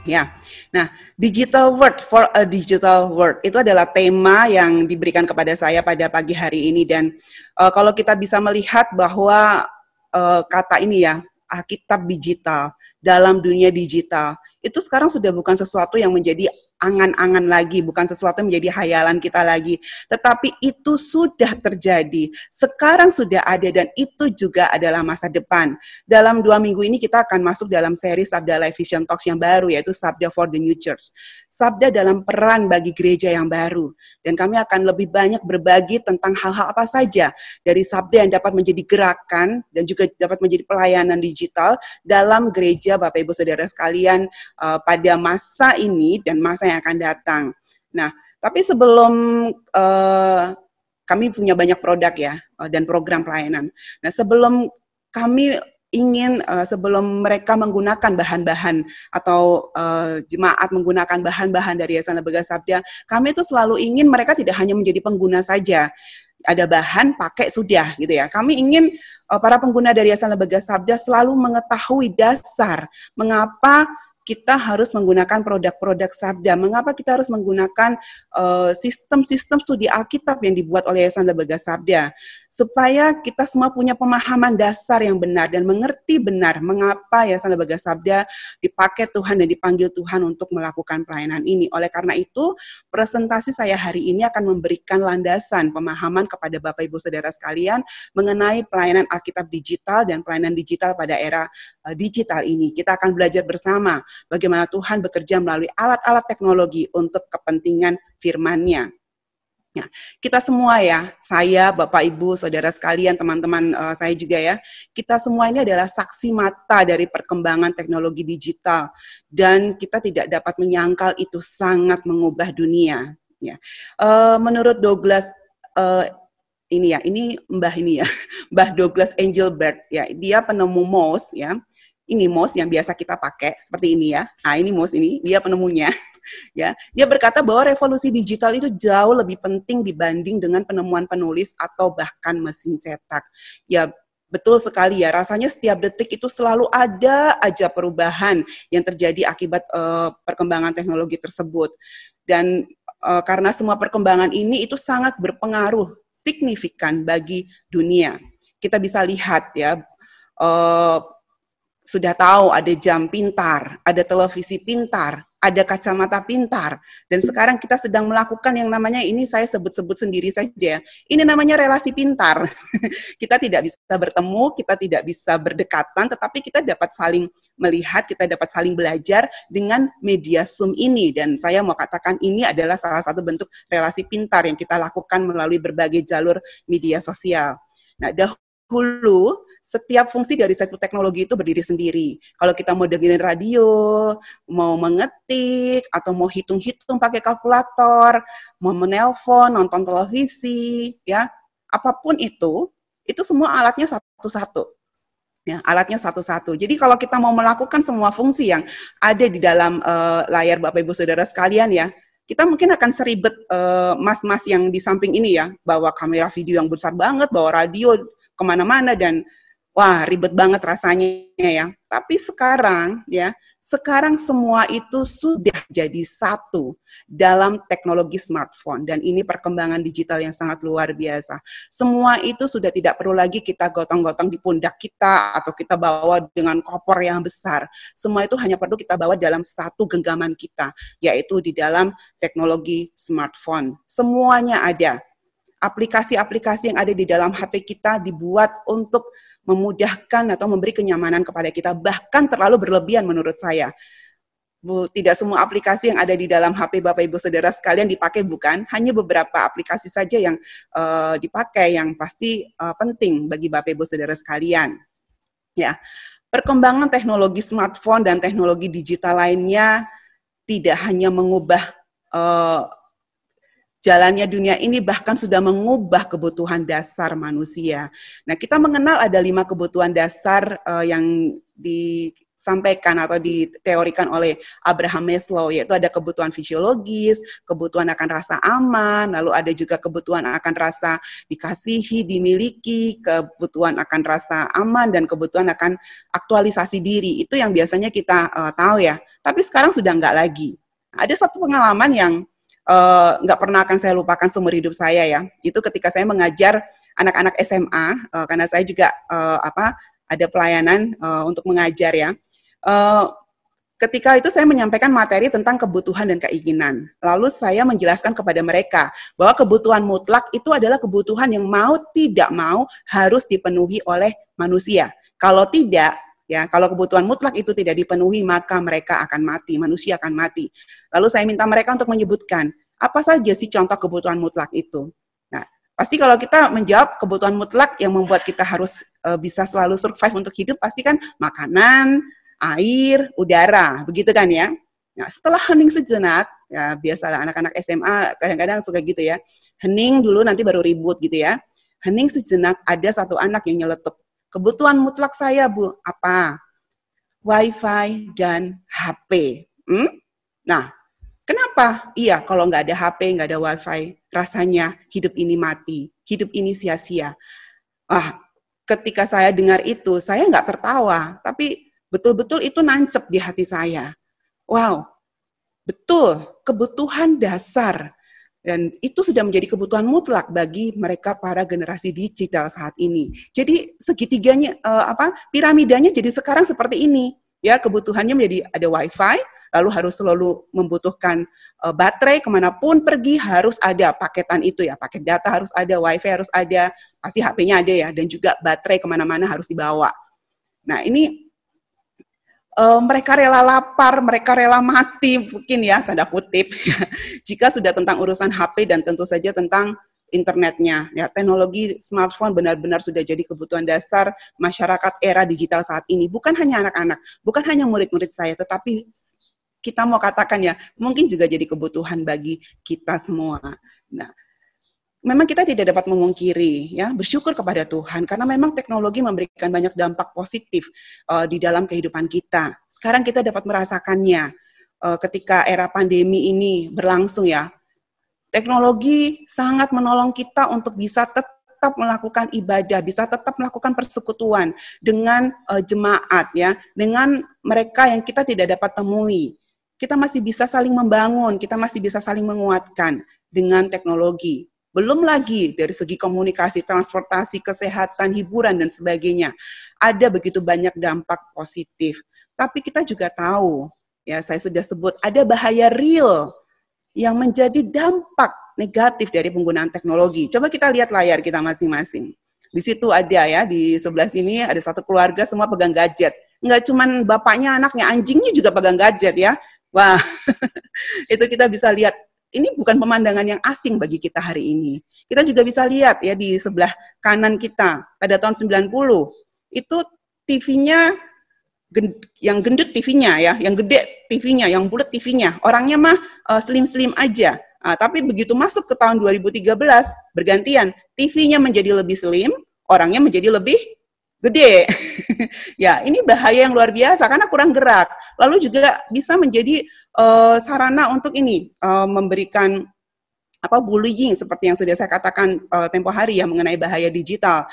Ya, nah, digital world for a digital world itu adalah tema yang diberikan kepada saya pada pagi hari ini dan kalau kita bisa melihat bahwa kata ini ya, Alkitab digital dalam dunia digital itu sekarang sudah bukan sesuatu yang menjadi angan-angan lagi, bukan sesuatu yang menjadi hayalan kita lagi, tetapi itu sudah terjadi, sekarang sudah ada dan itu juga adalah masa depan. Dalam 2 minggu ini kita akan masuk dalam seri Sabda Live Vision Talks yang baru, yaitu Sabda for the New Church. Sabda dalam peran bagi gereja yang baru. Dan kami akan lebih banyak berbagi tentang hal-hal apa saja dari sabda yang dapat menjadi gerakan dan juga dapat menjadi pelayanan digital dalam gereja Bapak Ibu Saudara sekalian pada masa ini dan masa yang akan datang. Nah, tapi sebelum kami punya banyak produk ya dan program pelayanan. Nah, sebelum kami ingin sebelum mereka menggunakan bahan-bahan atau jemaat menggunakan bahan-bahan dari Yayasan Lembaga Sabda, kami itu selalu ingin mereka tidak hanya menjadi pengguna saja. Ada bahan, pakai sudah gitu ya. Kami ingin para pengguna dari Yayasan Lembaga Sabda selalu mengetahui dasar mengapa kita harus menggunakan produk-produk sabda. Mengapa kita harus menggunakan sistem-sistem studi Alkitab yang dibuat oleh Yayasan Lembaga Sabda? Supaya kita semua punya pemahaman dasar yang benar dan mengerti benar mengapa Yayasan Lembaga Sabda dipakai Tuhan dan dipanggil Tuhan untuk melakukan pelayanan ini. Oleh karena itu, presentasi saya hari ini akan memberikan landasan pemahaman kepada Bapak Ibu Saudara sekalian mengenai pelayanan Alkitab digital dan pelayanan digital pada era digital ini. Kita akan belajar bersama bagaimana Tuhan bekerja melalui alat-alat teknologi untuk kepentingan firman-Nya. Ya, kita semua ya, saya, Bapak, Ibu, Saudara sekalian, teman-teman saya juga ya, kita semua ini adalah saksi mata dari perkembangan teknologi digital dan kita tidak dapat menyangkal itu sangat mengubah dunia. Ya, menurut Douglas ini Mbah Douglas Engelbart ya, dia penemu mouse ya. Ini mouse yang biasa kita pakai seperti ini ya. Nah, ini mouse ini dia penemunya. Ya, dia berkata bahwa revolusi digital itu jauh lebih penting dibanding dengan penemuan penulis atau bahkan mesin cetak. Ya, betul sekali ya. Rasanya setiap detik itu selalu ada aja perubahan yang terjadi akibat perkembangan teknologi tersebut. Dan karena semua perkembangan ini itu sangat berpengaruh signifikan bagi dunia. Kita bisa lihat ya. Sudah tahu ada jam pintar, ada televisi pintar, ada kacamata pintar, dan sekarang kita sedang melakukan yang namanya, ini saya sebut-sebut sendiri saja, ini namanya relasi pintar. Kita tidak bisa bertemu, kita tidak bisa berdekatan, tetapi kita dapat saling melihat, kita dapat saling belajar dengan media Zoom ini, dan saya mau katakan ini adalah salah satu bentuk relasi pintar yang kita lakukan melalui berbagai jalur media sosial. Nah, dahulu, setiap fungsi dari satu teknologi itu berdiri sendiri. Kalau kita mau dengerin radio, mau mengetik, atau mau hitung-hitung pakai kalkulator, mau menelpon, nonton televisi, ya, apapun itu semua alatnya satu-satu. Ya, alatnya satu-satu. Jadi kalau kita mau melakukan semua fungsi yang ada di dalam layar Bapak Ibu Saudara sekalian ya, kita mungkin akan seribet mas-mas yang di samping ini ya, bawa kamera video yang besar banget, bawa radio kemana-mana dan wah ribet banget rasanya ya. Tapi sekarang semua itu sudah jadi satu dalam teknologi smartphone dan ini perkembangan digital yang sangat luar biasa. Semua itu sudah tidak perlu lagi kita gotong-gotong di pundak kita atau kita bawa dengan koper yang besar. Semua itu hanya perlu kita bawa dalam satu genggaman kita, yaitu di dalam teknologi smartphone. Semuanya ada. Aplikasi-aplikasi yang ada di dalam HP kita dibuat untuk memudahkan atau memberi kenyamanan kepada kita, bahkan terlalu berlebihan menurut saya. Tidak semua aplikasi yang ada di dalam HP Bapak Ibu Saudara sekalian dipakai, bukan? Hanya beberapa aplikasi saja yang dipakai, yang pasti penting bagi Bapak Ibu Saudara sekalian. Ya, perkembangan teknologi smartphone dan teknologi digital lainnya tidak hanya mengubah jalannya dunia ini, bahkan sudah mengubah kebutuhan dasar manusia. Nah, kita mengenal ada 5 kebutuhan dasar yang disampaikan atau diteorikan oleh Abraham Maslow, yaitu ada kebutuhan fisiologis, kebutuhan akan rasa aman, lalu ada juga kebutuhan akan rasa dikasihi, dimiliki, kebutuhan akan rasa aman, dan kebutuhan akan aktualisasi diri. Itu yang biasanya kita tahu ya, tapi sekarang sudah enggak lagi. Ada satu pengalaman yang nggak pernah akan saya lupakan seumur hidup saya ya. Itu ketika saya mengajar anak-anak SMA, karena saya juga ada pelayanan untuk mengajar ya. Ketika itu saya menyampaikan materi tentang kebutuhan dan keinginan. Lalu saya menjelaskan kepada mereka bahwa kebutuhan mutlak itu adalah kebutuhan yang mau tidak mau harus dipenuhi oleh manusia. Kalau tidak, ya, kalau kebutuhan mutlak itu tidak dipenuhi, maka mereka akan mati, manusia akan mati. Lalu saya minta mereka untuk menyebutkan, apa saja sih contoh kebutuhan mutlak itu? Nah, pasti kalau kita menjawab kebutuhan mutlak yang membuat kita harus bisa selalu survive untuk hidup, pasti kan makanan, air, udara, begitu kan ya? Nah, setelah hening sejenak, ya biasalah anak-anak SMA kadang-kadang suka gitu ya, hening dulu nanti baru ribut gitu ya. Hening sejenak, ada satu anak yang nyeletuk, kebutuhan mutlak saya, Bu, apa? Wi-Fi dan HP. Nah, kenapa? Iya, kalau nggak ada HP, nggak ada Wi-Fi, rasanya hidup ini mati, hidup ini sia-sia. Ketika saya dengar itu, saya nggak tertawa, tapi betul-betul itu nancep di hati saya. Wow, betul, kebutuhan dasar. Dan itu sudah menjadi kebutuhan mutlak bagi mereka para generasi digital saat ini. Jadi segitiganya, piramidanya jadi sekarang seperti ini. Ya, kebutuhannya menjadi ada Wi-Fi, lalu harus selalu membutuhkan baterai, kemanapun pergi harus ada paketan itu ya, paket data harus ada, Wi-Fi harus ada, pasti HP-nya ada ya, dan juga baterai kemana-mana harus dibawa. Nah ini mereka rela lapar, mereka rela mati mungkin ya, tanda kutip, jika sudah tentang urusan HP dan tentu saja tentang internetnya. Ya, teknologi smartphone benar-benar sudah jadi kebutuhan dasar masyarakat era digital saat ini. Bukan hanya anak-anak, bukan hanya murid-murid saya, tetapi kita mau katakan ya, mungkin juga jadi kebutuhan bagi kita semua. Nah, memang kita tidak dapat memungkiri, ya, bersyukur kepada Tuhan, karena memang teknologi memberikan banyak dampak positif di dalam kehidupan kita. Sekarang kita dapat merasakannya ketika era pandemi ini berlangsung ya. Teknologi sangat menolong kita untuk bisa tetap melakukan ibadah, bisa tetap melakukan persekutuan dengan jemaat ya, dengan mereka yang kita tidak dapat temui. Kita masih bisa saling membangun, kita masih bisa saling menguatkan dengan teknologi. Belum lagi dari segi komunikasi, transportasi, kesehatan, hiburan, dan sebagainya. Ada begitu banyak dampak positif. Tapi kita juga tahu, ya saya sudah sebut, ada bahaya real yang menjadi dampak negatif dari penggunaan teknologi. Coba kita lihat layar kita masing-masing. Di situ ada ya, di sebelah sini ada satu keluarga semua pegang gadget. Enggak cuman bapaknya, anaknya, anjingnya juga pegang gadget ya. Wah, itu kita bisa lihat, ini bukan pemandangan yang asing bagi kita hari ini. Kita juga bisa lihat ya di sebelah kanan kita, pada tahun 90, itu TV-nya, yang gendut TV-nya ya, yang gede TV-nya, yang bulat TV-nya, orangnya mah slim-slim aja. Tapi begitu masuk ke tahun 2013, bergantian, TV-nya menjadi lebih slim, orangnya menjadi lebih gede. Ya, ini bahaya yang luar biasa karena kurang gerak. Lalu juga bisa menjadi sarana untuk ini memberikan bullying seperti yang sudah saya katakan tempo hari ya mengenai bahaya digital.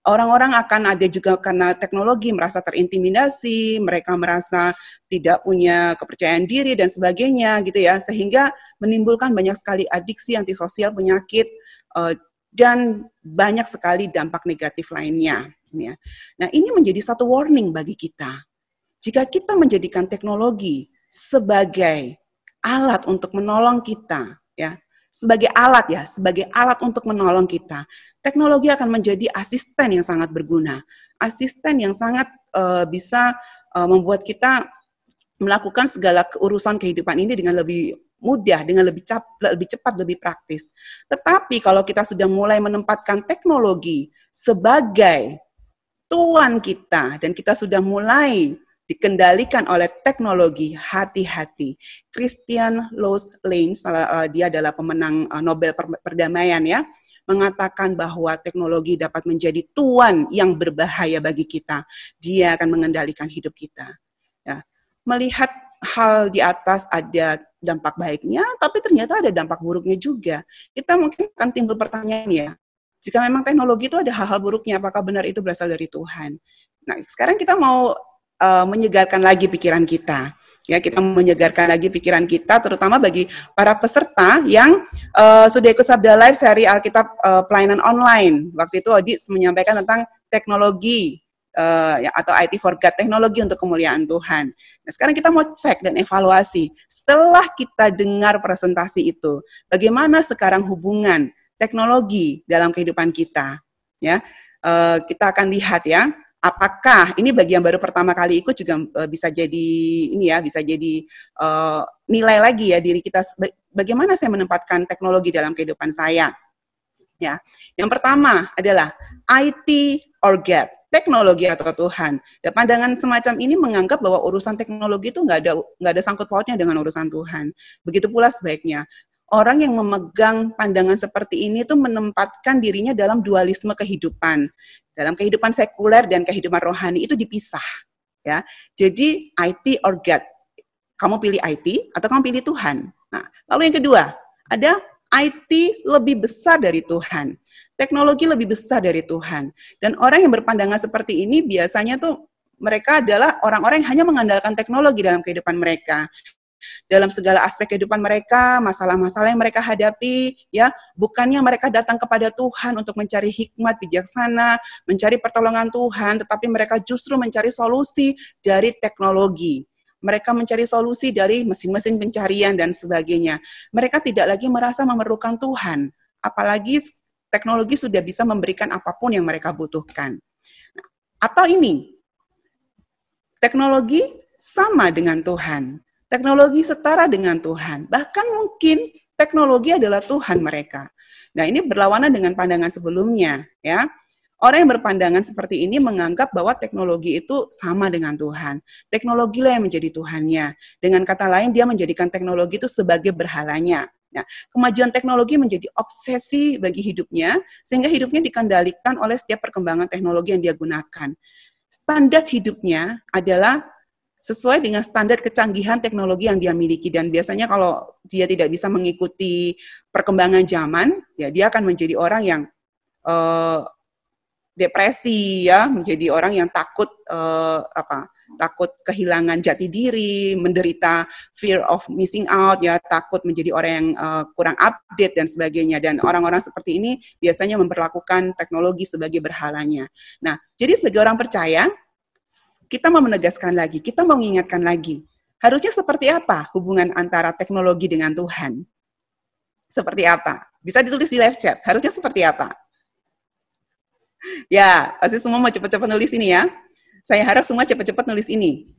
Orang-orang akan ada juga karena teknologi merasa terintimidasi, mereka merasa tidak punya kepercayaan diri dan sebagainya gitu ya, sehingga menimbulkan banyak sekali adiksi, antisosial, penyakit, dan banyak sekali dampak negatif lainnya. Ya. Nah, ini menjadi satu warning bagi kita. Jika kita menjadikan teknologi sebagai alat untuk menolong kita, ya, sebagai alat untuk menolong kita, teknologi akan menjadi asisten yang sangat berguna, asisten yang sangat bisa membuat kita melakukan segala urusan kehidupan ini dengan lebih mudah, dengan lebih cepat, lebih praktis. Tetapi kalau kita sudah mulai menempatkan teknologi sebagai tuan kita, dan kita sudah mulai dikendalikan oleh teknologi, hati-hati. Christian Loos Lane, dia adalah pemenang Nobel Perdamaian ya, mengatakan bahwa teknologi dapat menjadi tuan yang berbahaya bagi kita. Dia akan mengendalikan hidup kita. Ya. Melihat hal di atas ada dampak baiknya, tapi ternyata ada dampak buruknya juga. Kita mungkin akan timbul pertanyaan ya, jika memang teknologi itu ada hal-hal buruknya, apakah benar itu berasal dari Tuhan? Nah, sekarang kita mau menyegarkan lagi pikiran kita. Ya, kita menyegarkan lagi pikiran kita, terutama bagi para peserta yang sudah ikut Sabda Live seri Alkitab pelayanan online. Waktu itu Odi menyampaikan tentang teknologi atau IT for God, teknologi untuk kemuliaan Tuhan. Nah, sekarang kita mau cek dan evaluasi. Setelah kita dengar presentasi itu, bagaimana sekarang hubungan teknologi dalam kehidupan kita? Ya, kita akan lihat ya. Apakah ini bagi yang baru pertama kali ikut juga bisa jadi ini ya, bisa jadi nilai lagi ya diri kita. Bagaimana saya menempatkan teknologi dalam kehidupan saya? Ya, yang pertama adalah IT or God, teknologi atau Tuhan. Dan pandangan semacam ini menganggap bahwa urusan teknologi itu nggak ada sangkut pautnya dengan urusan Tuhan. Begitu pula sebaiknya. Orang yang memegang pandangan seperti ini tuh menempatkan dirinya dalam dualisme kehidupan. Dalam kehidupan sekuler dan kehidupan rohani itu dipisah. Ya, jadi IT or God. Kamu pilih IT atau kamu pilih Tuhan. Nah, lalu yang kedua, ada IT lebih besar dari Tuhan. Teknologi lebih besar dari Tuhan. Dan orang yang berpandangan seperti ini biasanya tuh mereka adalah orang-orang yang hanya mengandalkan teknologi dalam kehidupan mereka. Dalam segala aspek kehidupan mereka, masalah-masalah yang mereka hadapi, ya, bukannya mereka datang kepada Tuhan untuk mencari hikmat bijaksana, mencari pertolongan Tuhan, tetapi mereka justru mencari solusi dari teknologi. Mereka mencari solusi dari mesin-mesin pencarian dan sebagainya. Mereka tidak lagi merasa memerlukan Tuhan, apalagi teknologi sudah bisa memberikan apapun yang mereka butuhkan. Atau ini, teknologi sama dengan Tuhan. Teknologi setara dengan Tuhan. Bahkan mungkin teknologi adalah Tuhan mereka. Nah, ini berlawanan dengan pandangan sebelumnya, ya. Orang yang berpandangan seperti ini menganggap bahwa teknologi itu sama dengan Tuhan. Teknologilah yang menjadi Tuhannya. Dengan kata lain, dia menjadikan teknologi itu sebagai berhalanya. Nah, kemajuan teknologi menjadi obsesi bagi hidupnya, sehingga hidupnya dikendalikan oleh setiap perkembangan teknologi yang dia gunakan. Standar hidupnya adalah sesuai dengan standar kecanggihan teknologi yang dia miliki, dan biasanya kalau dia tidak bisa mengikuti perkembangan zaman, ya dia akan menjadi orang yang depresi, ya, menjadi orang yang takut takut kehilangan jati diri, menderita fear of missing out, ya, takut menjadi orang yang kurang update dan sebagainya. Dan orang-orang seperti ini biasanya memperlakukan teknologi sebagai berhalanya. Nah, jadi sebagai orang percaya, kita mau menegaskan lagi, kita mau mengingatkan lagi, harusnya seperti apa hubungan antara teknologi dengan Tuhan? Seperti apa? Bisa ditulis di live chat, harusnya seperti apa? Ya, pasti semua mau cepat-cepat nulis ini ya. Saya harap semua cepat-cepat nulis ini.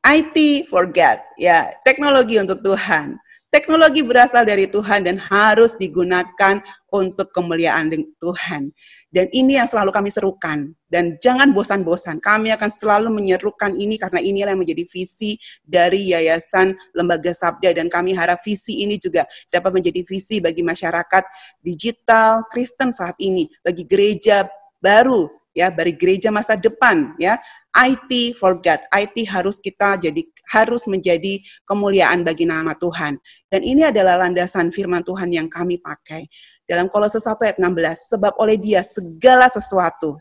IT for God, ya, teknologi untuk Tuhan. Teknologi berasal dari Tuhan dan harus digunakan untuk kemuliaan Tuhan. Dan ini yang selalu kami serukan. Dan jangan bosan-bosan, kami akan selalu menyerukan ini karena inilah yang menjadi visi dari Yayasan Lembaga Sabda. Dan kami harap visi ini juga dapat menjadi visi bagi masyarakat digital Kristen saat ini, bagi gereja baru, ya, bagi gereja masa depan, ya. IT for God, IT harus menjadi kemuliaan bagi nama Tuhan. Dan ini adalah landasan firman Tuhan yang kami pakai. Dalam Kolose 1 ayat 16, sebab oleh Dia segala sesuatu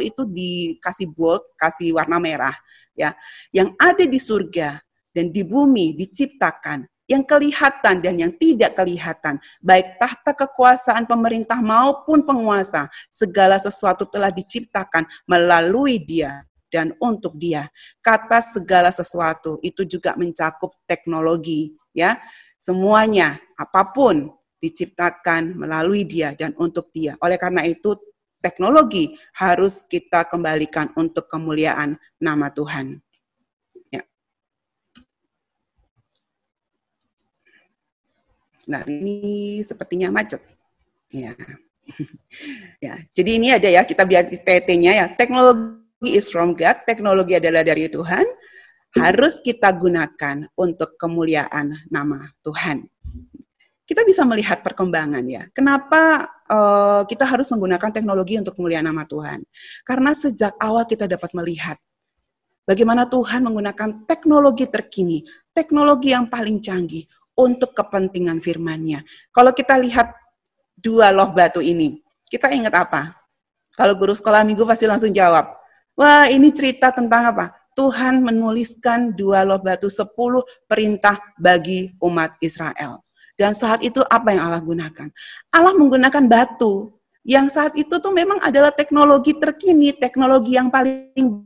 itu dikasih bold, kasih warna merah, ya, yang ada di surga dan di bumi diciptakan, yang kelihatan dan yang tidak kelihatan, baik tahta kekuasaan pemerintah maupun penguasa, segala sesuatu telah diciptakan melalui Dia dan untuk Dia. Kata segala sesuatu itu juga mencakup teknologi, ya. Semuanya, apapun diciptakan melalui Dia dan untuk Dia. Oleh karena itu, teknologi harus kita kembalikan untuk kemuliaan nama Tuhan. Ya. Nah, ini sepertinya macet. Ya. Ya, jadi ini ada ya, kita biar di TT-nya ya, teknologi is from God, teknologi adalah dari Tuhan, harus kita gunakan untuk kemuliaan nama Tuhan. kita bisa melihat perkembangan ya. Kenapa kita harus menggunakan teknologi untuk kemuliaan nama Tuhan? Karena sejak awal kita dapat melihat bagaimana Tuhan menggunakan teknologi terkini, teknologi yang paling canggih untuk kepentingan firman-Nya. Kalau kita lihat dua loh batu ini, kita ingat apa? Kalau guru sekolah minggu pasti langsung jawab, wah ini cerita tentang apa? Tuhan menuliskan dua loh batu 10 perintah bagi umat Israel. Dan saat itu apa yang Allah gunakan? Allah menggunakan batu yang saat itu tuh memang adalah teknologi terkini, teknologi yang paling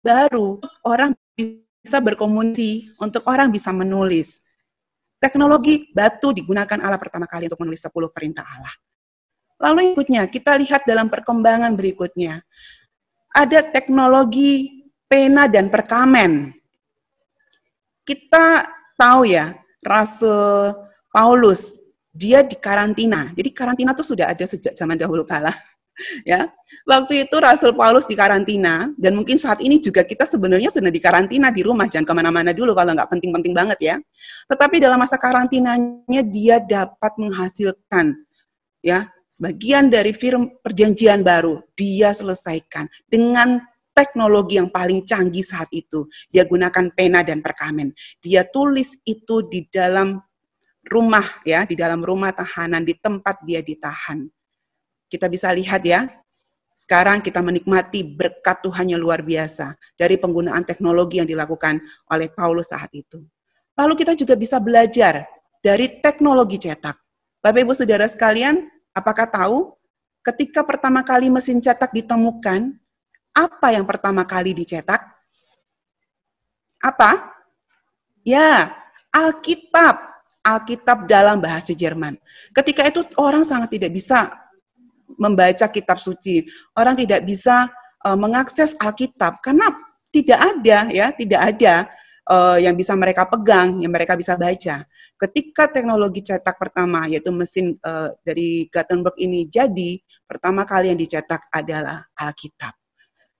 baru. Orang bisa berkomunikasi, untuk orang bisa menulis. Teknologi batu digunakan Allah pertama kali untuk menulis 10 perintah Allah. Lalu ikutnya, kita lihat dalam perkembangan berikutnya. Ada teknologi pena dan perkamen. Kita tahu ya, Rasul Paulus, dia di karantina. Jadi karantina itu sudah ada sejak zaman dahulu kala. Ya, waktu itu Rasul Paulus di karantina, dan mungkin saat ini juga kita sebenarnya sedang di karantina di rumah, jangan kemana-mana dulu kalau nggak penting-penting banget ya. Tetapi dalam masa karantinanya dia dapat menghasilkan ya sebagian dari perjanjian baru, dia selesaikan dengan teknologi yang paling canggih saat itu. Dia gunakan pena dan perkamen. Dia tulis itu di dalam rumah ya, di dalam rumah tahanan, di tempat dia ditahan. Kita bisa lihat ya, sekarang kita menikmati berkat Tuhan yang luar biasa dari penggunaan teknologi yang dilakukan oleh Paulus saat itu. Lalu kita juga bisa belajar dari teknologi cetak. Bapak Ibu Saudara sekalian, apakah tahu ketika pertama kali mesin cetak ditemukan, apa yang pertama kali dicetak? Apa? Ya, Alkitab. Alkitab dalam bahasa Jerman. Ketika itu orang sangat tidak bisa membaca kitab suci. Orang tidak bisa mengakses Alkitab karena tidak ada ya, tidak ada yang bisa mereka pegang, yang mereka bisa baca. Ketika teknologi cetak pertama yaitu mesin dari Gutenberg ini jadi, pertama kali yang dicetak adalah Alkitab.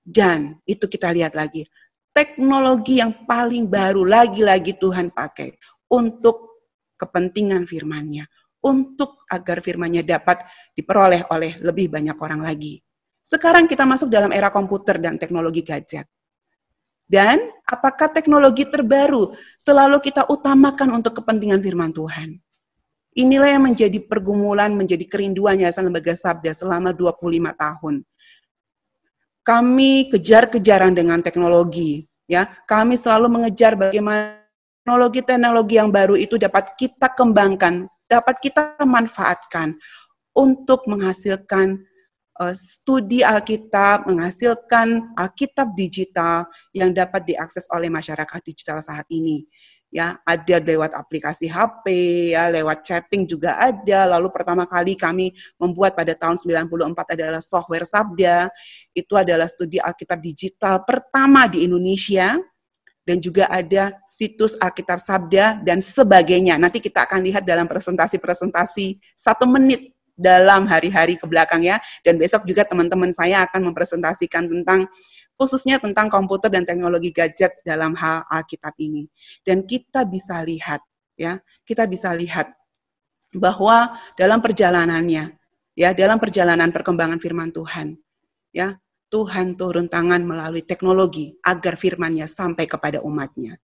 Dan itu kita lihat lagi, teknologi yang paling baru lagi-lagi Tuhan pakai untuk kepentingan firman-Nya, untuk agar firman-Nya dapat diperoleh oleh lebih banyak orang lagi. Sekarang kita masuk dalam era komputer dan teknologi gadget. Dan apakah teknologi terbaru selalu kita utamakan untuk kepentingan firman Tuhan? Inilah yang menjadi pergumulan, menjadi kerinduan Yayasan Lembaga Sabda selama 25 tahun. Kami kejar-kejaran dengan teknologi, ya. Kami selalu mengejar bagaimana teknologi yang baru itu dapat kita kembangkan, dapat kita manfaatkan untuk menghasilkan studi Alkitab, menghasilkan Alkitab digital yang dapat diakses oleh masyarakat digital saat ini. Ya, ada lewat aplikasi HP, ya, lewat chatting juga ada. Lalu pertama kali kami membuat pada tahun 94 adalah software Sabda. Itu adalah studi Alkitab digital pertama di Indonesia. Dan juga ada situs Alkitab Sabda dan sebagainya. Nanti kita akan lihat dalam presentasi-presentasi 1 menit dalam hari-hari ke belakang ya. Dan besok juga teman-teman saya akan mempresentasikan tentang khususnya tentang komputer dan teknologi gadget dalam hal Alkitab ini. Dan kita bisa lihat ya, kita bisa lihat bahwa dalam perjalanannya ya, dalam perjalanan perkembangan firman Tuhan ya, Tuhan turun tangan melalui teknologi agar firman-Nya sampai kepada umat-Nya.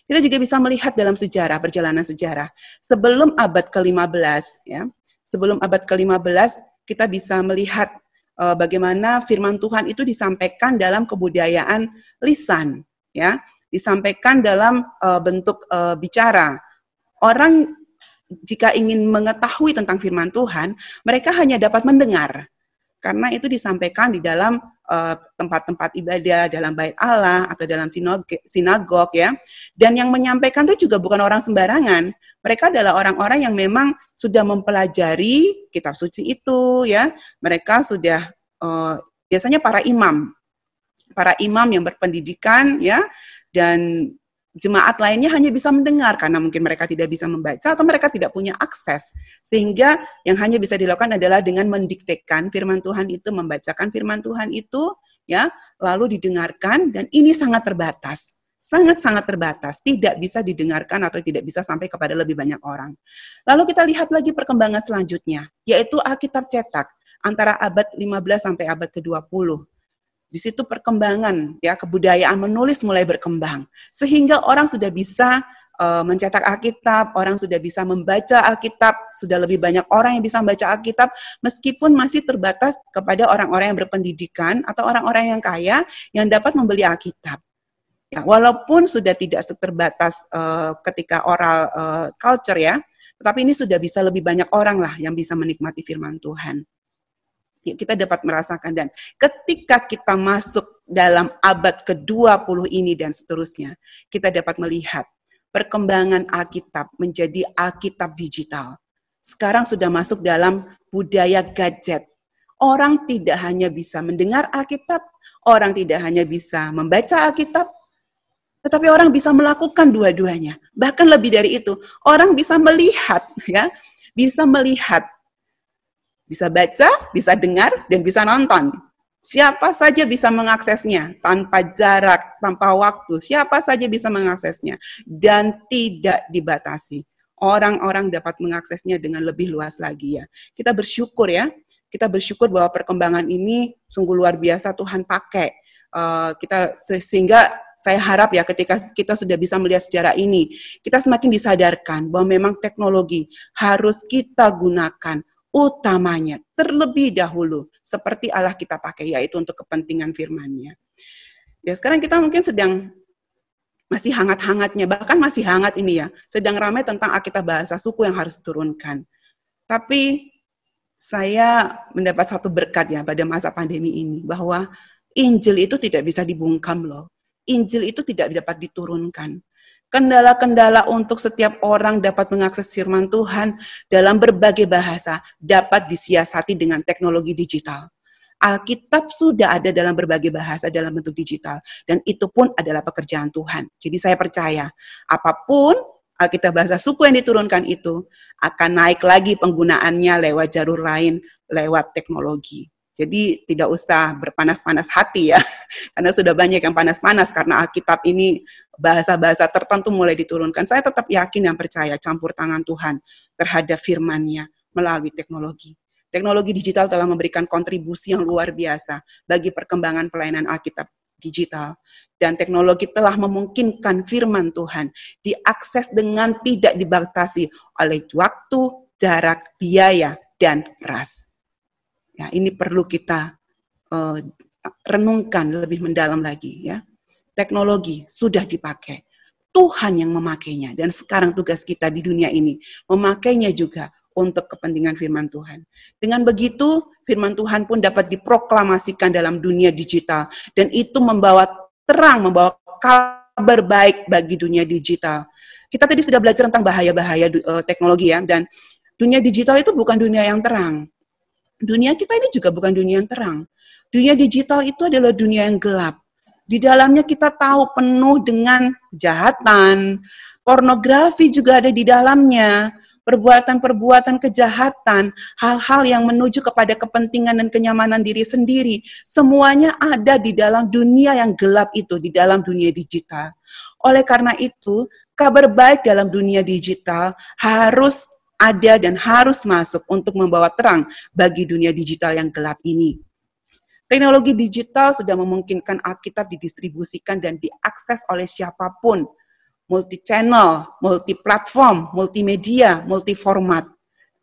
Kita juga bisa melihat dalam sejarah, perjalanan sejarah. Sebelum abad ke-15 ya, sebelum abad ke-15 kita bisa melihat bagaimana firman Tuhan itu disampaikan dalam kebudayaan lisan, ya, disampaikan dalam bentuk bicara. Orang jika ingin mengetahui tentang firman Tuhan, mereka hanya dapat mendengar, karena itu disampaikan di dalam tempat-tempat ibadah, dalam bait Allah atau dalam sinagog, ya. Dan yang menyampaikan itu juga bukan orang sembarangan. Mereka adalah orang-orang yang memang sudah mempelajari kitab suci itu, ya. Mereka sudah biasanya para imam yang berpendidikan, ya, dan jemaat lainnya hanya bisa mendengar karena mungkin mereka tidak bisa membaca atau mereka tidak punya akses, sehingga yang hanya bisa dilakukan adalah dengan mendiktekan firman Tuhan itu, membacakan firman Tuhan itu, ya, lalu didengarkan, dan ini sangat terbatas. sangat-sangat terbatas, tidak bisa didengarkan atau tidak bisa sampai kepada lebih banyak orang. Lalu kita lihat lagi perkembangan selanjutnya, yaitu Alkitab cetak antara abad 15 sampai abad ke-20. Di situ perkembangan ya kebudayaan menulis mulai berkembang sehingga orang sudah bisa mencetak Alkitab, orang sudah bisa membaca Alkitab, sudah lebih banyak orang yang bisa membaca Alkitab meskipun masih terbatas kepada orang-orang yang berpendidikan atau orang-orang yang kaya yang dapat membeli Alkitab. Ya, walaupun sudah tidak terbatas ketika oral culture ya, tetapi ini sudah bisa lebih banyak orang lah yang bisa menikmati firman Tuhan. Kita dapat merasakan dan ketika kita masuk dalam abad ke-20 ini dan seterusnya, kita dapat melihat perkembangan Alkitab menjadi Alkitab digital. Sekarang sudah masuk dalam budaya gadget. Orang tidak hanya bisa mendengar Alkitab, orang tidak hanya bisa membaca Alkitab, tetapi orang bisa melakukan dua-duanya. Bahkan lebih dari itu, orang bisa melihat, ya, bisa melihat. Bisa baca, bisa dengar, dan bisa nonton. Siapa saja bisa mengaksesnya, tanpa jarak, tanpa waktu. Siapa saja bisa mengaksesnya, dan tidak dibatasi. Orang-orang dapat mengaksesnya dengan lebih luas lagi ya. Kita bersyukur ya, kita bersyukur bahwa perkembangan ini sungguh luar biasa Tuhan pakai. Sehingga saya harap ya ketika kita sudah bisa melihat sejarah ini, kita semakin disadarkan bahwa memang teknologi harus kita gunakan utamanya, terlebih dahulu, seperti Allah kita pakai, yaitu untuk kepentingan firman-Nya. Ya, sekarang kita mungkin sedang masih hangat-hangatnya, bahkan masih hangat ini ya, sedang ramai tentang Alkitab bahasa suku yang harus diturunkan. Tapi saya mendapat satu berkat ya pada masa pandemi ini, bahwa Injil itu tidak bisa dibungkam loh. Injil itu tidak dapat diturunkan. Kendala-kendala untuk setiap orang dapat mengakses firman Tuhan dalam berbagai bahasa dapat disiasati dengan teknologi digital. Alkitab sudah ada dalam berbagai bahasa dalam bentuk digital, dan itu pun adalah pekerjaan Tuhan. Jadi saya percaya, apapun Alkitab bahasa suku yang diturunkan itu akan naik lagi penggunaannya lewat jalur lain, lewat teknologi. Jadi tidak usah berpanas-panas hati ya, karena sudah banyak yang panas-panas karena Alkitab ini bahasa-bahasa tertentu mulai diturunkan. Saya tetap yakin dan percaya campur tangan Tuhan terhadap firman-Nya melalui teknologi. Teknologi digital telah memberikan kontribusi yang luar biasa bagi perkembangan pelayanan Alkitab digital. Dan teknologi telah memungkinkan firman Tuhan diakses dengan tidak dibatasi oleh waktu, jarak, biaya, dan ras. Ya, ini perlu kita renungkan lebih mendalam lagi ya. Teknologi sudah dipakai. Tuhan yang memakainya, dan sekarang tugas kita di dunia ini memakainya juga untuk kepentingan firman Tuhan. Dengan begitu, firman Tuhan pun dapat diproklamasikan dalam dunia digital, dan itu membawa terang, membawa kabar baik bagi dunia digital. Kita tadi sudah belajar tentang bahaya-bahaya teknologi ya, dan dunia digital itu bukan dunia yang terang. Dunia kita ini juga bukan dunia yang terang. Dunia digital itu adalah dunia yang gelap. Di dalamnya kita tahu penuh dengan kejahatan, pornografi juga ada di dalamnya, perbuatan-perbuatan kejahatan, hal-hal yang menuju kepada kepentingan dan kenyamanan diri sendiri, semuanya ada di dalam dunia yang gelap itu, di dalam dunia digital. Oleh karena itu, kabar baik dalam dunia digital harus ada dan harus masuk untuk membawa terang bagi dunia digital yang gelap ini. Teknologi digital sudah memungkinkan Alkitab didistribusikan dan diakses oleh siapapun, multi-channel, multi-platform, multimedia, multi-format.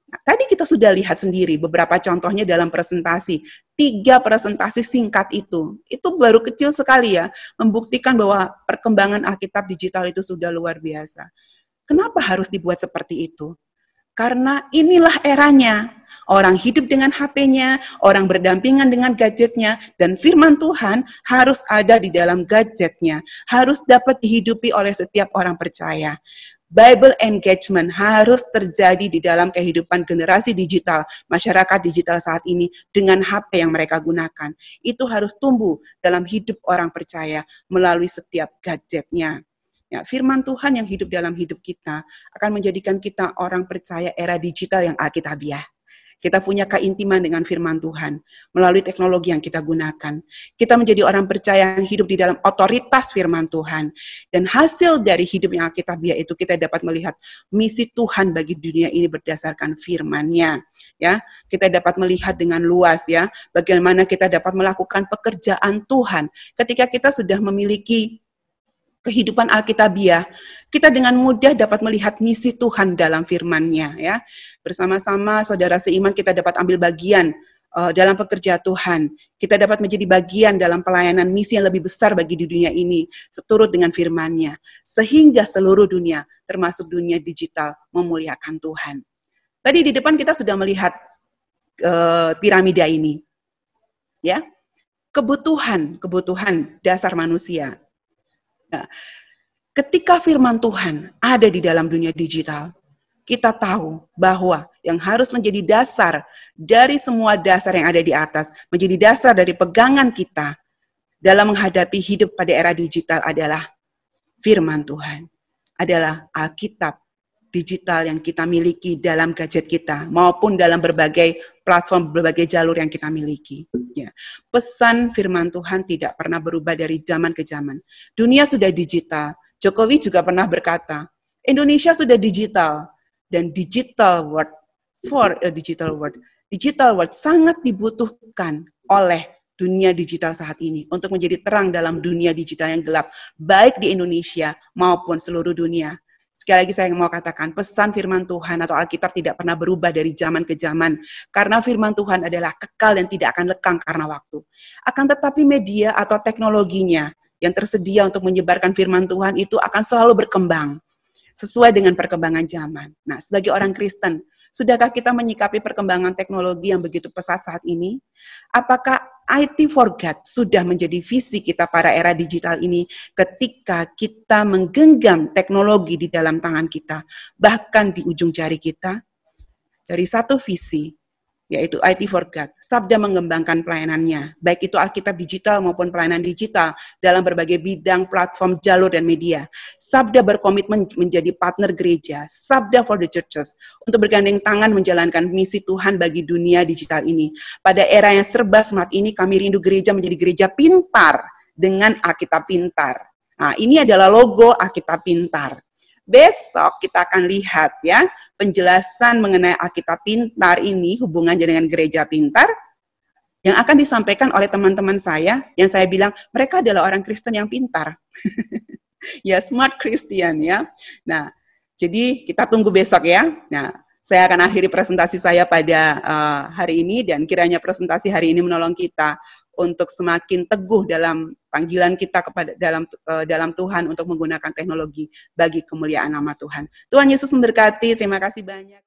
Nah, tadi kita sudah lihat sendiri beberapa contohnya dalam presentasi. 3 presentasi singkat itu baru kecil sekali ya, membuktikan bahwa perkembangan Alkitab digital itu sudah luar biasa. Kenapa harus dibuat seperti itu? Karena inilah eranya. Orang hidup dengan HP-nya, orang berdampingan dengan gadgetnya, dan firman Tuhan harus ada di dalam gadgetnya, harus dapat dihidupi oleh setiap orang percaya. Bible engagement harus terjadi di dalam kehidupan generasi digital, masyarakat digital saat ini dengan HP yang mereka gunakan. Itu harus tumbuh dalam hidup orang percaya melalui setiap gadgetnya. Ya, firman Tuhan yang hidup dalam hidup kita akan menjadikan kita orang percaya era digital yang alkitabiah. Kita punya keintiman dengan firman Tuhan melalui teknologi yang kita gunakan. Kita menjadi orang percaya yang hidup di dalam otoritas firman Tuhan. Dan hasil dari hidup yang Alkitabiah itu kita dapat melihat misi Tuhan bagi dunia ini berdasarkan firman-Nya. Ya, kita dapat melihat dengan luas ya, bagaimana kita dapat melakukan pekerjaan Tuhan. Ketika kita sudah memiliki kehidupan Alkitabiah, kita dengan mudah dapat melihat misi Tuhan dalam firman-Nya ya. Bersama-sama saudara seiman kita dapat ambil bagian dalam pekerjaan Tuhan. Kita dapat menjadi bagian dalam pelayanan misi yang lebih besar bagi di dunia ini, seturut dengan firman-Nya. Sehingga seluruh dunia, termasuk dunia digital, memuliakan Tuhan. Tadi di depan kita sudah melihat piramida ini. Ya. Kebutuhan dasar manusia. Nah, ketika firman Tuhan ada di dalam dunia digital, kita tahu bahwa yang harus menjadi dasar dari semua dasar yang ada di atas, menjadi dasar dari pegangan kita dalam menghadapi hidup pada era digital adalah firman Tuhan, adalah Alkitab digital yang kita miliki dalam gadget kita, maupun dalam berbagai platform, berbagai jalur yang kita miliki. Ya. Pesan firman Tuhan tidak pernah berubah dari zaman ke zaman. Dunia sudah digital. Jokowi juga pernah berkata, Indonesia sudah digital, dan digital world for a digital world. Digital world sangat dibutuhkan oleh dunia digital saat ini untuk menjadi terang dalam dunia digital yang gelap, baik di Indonesia maupun seluruh dunia. Sekali lagi saya mau katakan, pesan firman Tuhan atau Alkitab tidak pernah berubah dari zaman ke zaman. Karena firman Tuhan adalah kekal dan tidak akan lekang karena waktu. Akan tetapi media atau teknologinya yang tersedia untuk menyebarkan firman Tuhan itu akan selalu berkembang. Sesuai dengan perkembangan zaman. Nah, sebagai orang Kristen, sudahkah kita menyikapi perkembangan teknologi yang begitu pesat saat ini? Apakah IT for God sudah menjadi visi kita pada era digital ini ketika kita menggenggam teknologi di dalam tangan kita, bahkan di ujung jari kita? Dari satu visi, yaitu IT for God, Sabda mengembangkan pelayanannya, baik itu Alkitab digital maupun pelayanan digital dalam berbagai bidang, platform, jalur, dan media. Sabda berkomitmen menjadi partner gereja, Sabda for the churches, untuk bergandeng tangan menjalankan misi Tuhan bagi dunia digital ini. Pada era yang serba smart ini, kami rindu gereja menjadi gereja pintar dengan Alkitab pintar. Nah, ini adalah logo Alkitab pintar. Besok kita akan lihat ya penjelasan mengenai Alkitab pintar ini hubungannya dengan gereja pintar yang akan disampaikan oleh teman-teman saya yang saya bilang mereka adalah orang Kristen yang pintar. Ya, smart Christian ya. Nah, jadi kita tunggu besok ya. Nah, saya akan akhiri presentasi saya pada hari ini dan kiranya presentasi hari ini menolong kita untuk semakin teguh dalam panggilan kita kepada dalam Tuhan untuk menggunakan teknologi bagi kemuliaan nama Tuhan. Tuhan Yesus memberkati. Terima kasih banyak.